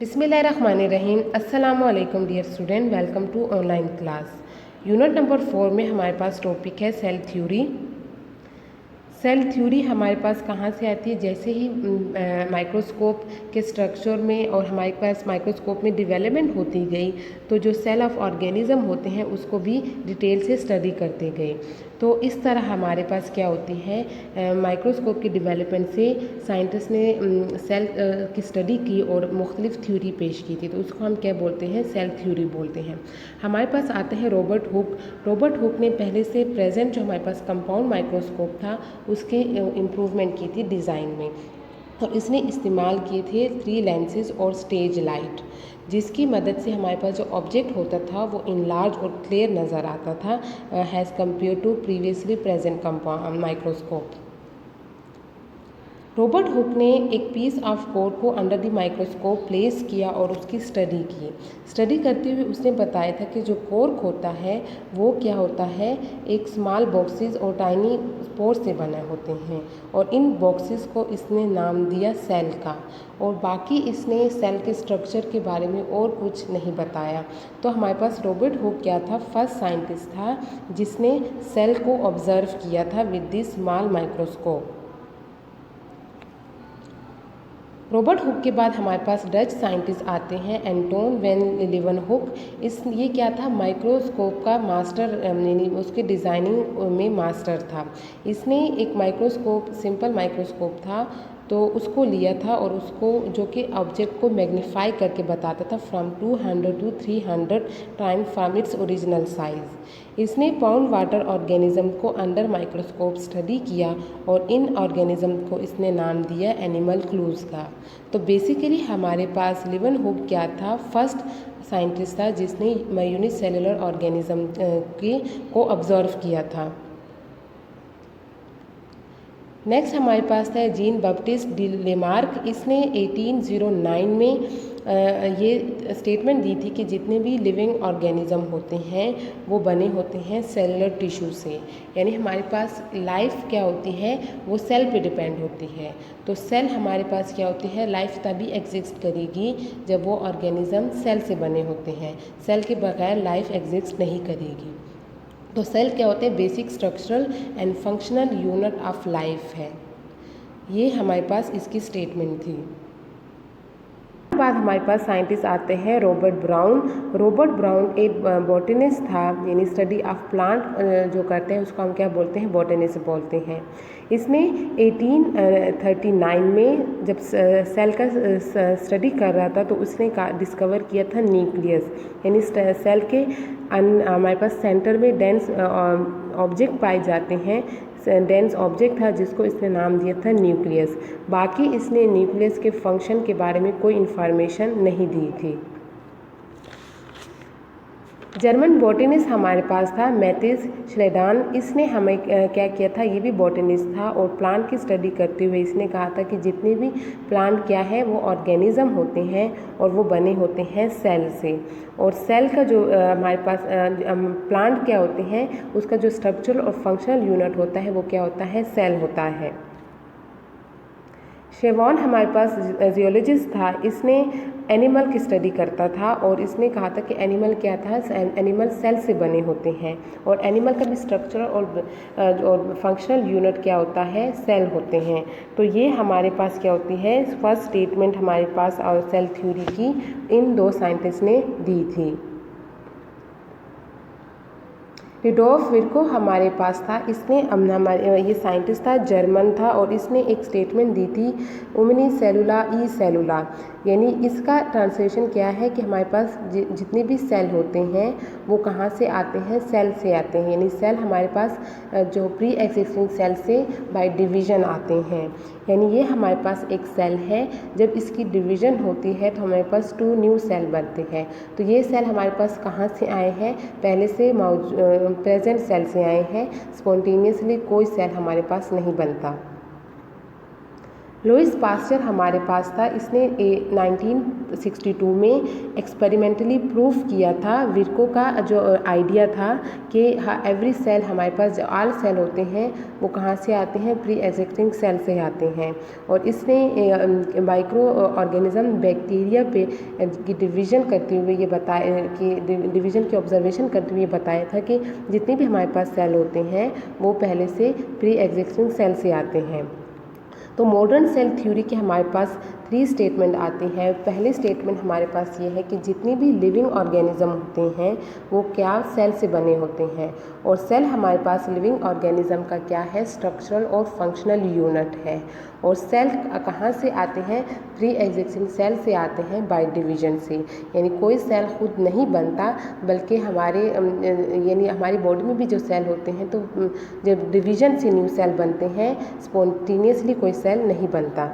बिस्मिल्लाहिर्रहमानिर्रहीम। अस्सलामु अलैकुम dear student, welcome to online class. Unit number 4 में हमारे पास टॉपिक है सेल थ्योरी। सेल थ्योरी हमारे पास कहाँ से आती है? जैसे ही माइक्रोस्कोप के स्ट्रक्चर में और हमारे पास माइक्रोस्कोप में डेवलपमेंट होती गई, तो जो सेल ऑफ ऑर्गेनिज्म होते हैं उसको भी डिटेल से स्टडी करते गए। तो इस तरह हमारे पास क्या होती है, माइक्रोस्कोप की डेवलपमेंट से साइंटिस्ट ने सेल की स्टडी की और मुख्तलिफ थ्योरी पेश की थी, तो उसको हम क्या बोलते हैं? सेल थ्योरी बोलते हैं। हमारे पास आते हैं रॉबर्ट हुक। रॉबर्ट हुक ने पहले से प्रेजेंट जो हमारे पास कंपाउंड माइक्रोस्कोप था उसके इम्प्रूवमेंट की थी डिज़ाइन में। तो इसने इस्तेमाल किए थे 3 लेंसेज और स्टेज लाइट, जिसकी मदद से हमारे पास जो ऑब्जेक्ट होता था वो इनलार्ज और क्लियर नज़र आता था has compare to previously present compound microscope. Robert Hooke ने एक पीस ऑफ कोर को अंडर द माइक्रोस्कोप प्लेस किया और उसकी स्टडी की। स्टडी करते हुए उसने बताया था कि जो कोर्क होता है वो क्या होता है, एक स्मॉल बॉक्सेस और टाइनी स्पोर से बने होते हैं, और इन बॉक्सेस को इसने नाम दिया सेल का, और बाकी इसने सेल के स्ट्रक्चर के बारे में और कुछ नहीं बताया। तो हमारे पास रॉबर्ट हुक क्या था? फर्स्ट साइंटिस्ट था जिसने सेल को ऑब्जर्व किया था with this small microscope. Robert hook के बाद हमारे पास डच साइंटिस्ट आते हैं, एंटोन वैन लीeuwenhoek। ये क्या था? माइक्रोस्कोप का मास्टर, यानी उसके डिज़ाइनिंग में मास्टर था। इसने एक माइक्रोस्कोप, सिंपल माइक्रोस्कोप था, तो उसको लिया था और उसको जो कि ऑब्जेक्ट को मैग्नीफाई करके बताता था from 200 to 300 time from its original size. इसने पाउंड वाटर ऑर्गेनिज्म को अंडर माइक्रोस्कोप स्टडी किया और इन ऑर्गेनिज्म को इसने नाम दिया एनिमल क्लूज का। तो बेसिकली हमारे पास लीeuwenhoek क्या था? फर्स्ट साइंटिस्ट था जिसने यूनिसेलुलर ऑर्गेनिज्म को ऑब्जर्व किया था। नेक्स्ट हमारे पास है जीन बैप्टिस्ट डी लेमार्क। इसने 1809 में ये स्टेटमेंट दी थी कि जितने भी लिविंग ऑर्गेनिज्म होते हैं वो बने होते हैं सेलुलर टिश्यू से, यानी हमारे पास लाइफ क्या होती है वो सेल पे डिपेंड होती है। तो सेल हमारे पास क्या होती है? लाइफ तभी एग्जिस्ट करेगी जब वो ऑर्गेनिज्म सेल से बने होते हैं। सेल के बगैर लाइफ एग्जिस्ट नहीं करेगी। तो सेल क्या होते हैं? Basic structural and functional unit of life है। ये हमारे पास इसकी स्टेटमेंट थी। बाद हमारे पास साइंटिस्ट आते हैं रॉबर्ट ब्राउन। रॉबर्ट ब्राउन एक बॉटनिस्ट था, यानी स्टडी ऑफ प्लांट जो करते हैं उसको हम क्या बोलते हैं? बॉटनिस्ट बोलते हैं। इसने 1839 में जब सेल का स्टडी कर रहा था तो उसने डिस्कवर किया था न्यूक्लियस, यानी सेल के हमारे पास सेंटर में डेंस ऑब्जेक्ट पाए जाते हैं। डेंस ऑब्जेक्ट था जिसको इसने नाम दिया था न्यूक्लियस। बाकी इसने न्यूक्लियस के फंक्शन के बारे में कोई इन्फॉर्मेशन नहीं दी थी। जर्मन बॉटनिस्ट हमारे पास था मैथिस श्लेडान। इसने हमें क्या किया था? ये भी बॉटनिस्ट था और प्लांट की स्टडी करते हुए इसने कहा था कि जितने भी प्लांट क्या है वो ऑर्गेनिज्म होते हैं और वो बने होते हैं सेल से, और सेल का जो हमारे पास प्लांट क्या होते हैं उसका जो स्ट्रक्चरल और फंक्शनल यूनिट होता है वो क्या होता है? सेल होता है। शेवॉन हमारे पास जियोलॉजिस्ट था। इसने एनिमल की स्टडी करता था और इसने कहा था कि एनिमल क्या था? एनिमल सेल से बने होते हैं, और एनिमल का भी स्ट्रक्चर और फंक्शनल यूनिट क्या होता है? सेल होते हैं। तो ये हमारे पास क्या होती है? फर्स्ट स्टेटमेंट हमारे पास और सेल थ्योरी की इन 2 साइंटिस्ट ने दी थी। रिडोल्फ विर्को हमारे पास था। इसने हमारे ये साइंटिस्ट था, जर्मन था, और इसने एक स्टेटमेंट दी थी उमनी सेलुला ई सेलुला, यानी इसका ट्रांसलेशन क्या है कि हमारे पास जितने भी सेल होते हैं वो कहाँ से आते हैं? सेल से आते हैं, यानी सेल हमारे पास जो प्री एग्जिस्टिंग सेल से बाय डिवीज़न आते हैं। यानी ये हमारे पास एक सेल है, जब इसकी डिवीज़न होती है तो हमारे पास 2 न्यू सेल बनते हैं। तो ये सेल हमारे पास कहाँ से आए हैं? पहले से प्रेजेंट सेल से आए हैं। स्पॉन्टेनियसली कोई सेल हमारे पास नहीं बनता। लुईस पास्चर हमारे पास था। इसने 1962 में एक्सपेरिमेंटली प्रूफ किया था विर्को का जो आइडिया था कि एवरी सेल हमारे पास जो ऑल सेल होते हैं वो कहाँ से आते हैं, प्री एग्जिस्टिंग सेल से आते हैं। और इसने माइक्रो ऑर्गेनिज्म बैक्टीरिया पे की डिवीज़न करते हुए ये बताया कि डिवीज़न की ऑब्जर्वेशन करते हुए ये बताया था कि जितने भी हमारे पास सेल होते हैं वो पहले से प्री एग्जिस्टिंग सेल से आते हैं। तो मॉडर्न सेल थ्योरी के हमारे पास 3 स्टेटमेंट आते हैं। पहले स्टेटमेंट हमारे पास ये है कि जितने भी लिविंग ऑर्गेनिज्म होते हैं वो क्या सेल से बने होते हैं। और सेल हमारे पास लिविंग ऑर्गेनिज्म का क्या है, स्ट्रक्चरल और फंक्शनल यूनिट है। और सेल कहाँ से आते हैं, प्री एग्जिस्टिंग सेल से आते हैं बाय डिवीजन से। यानी कोई सेल खुद नहीं बनता बल्कि हमारे यानी हमारी बॉडी में भी जो सेल होते हैं तो जब डिवीजन से न्यू सेल बनते हैं, स्पॉन्टेनियसली कोई सेल नहीं बनता।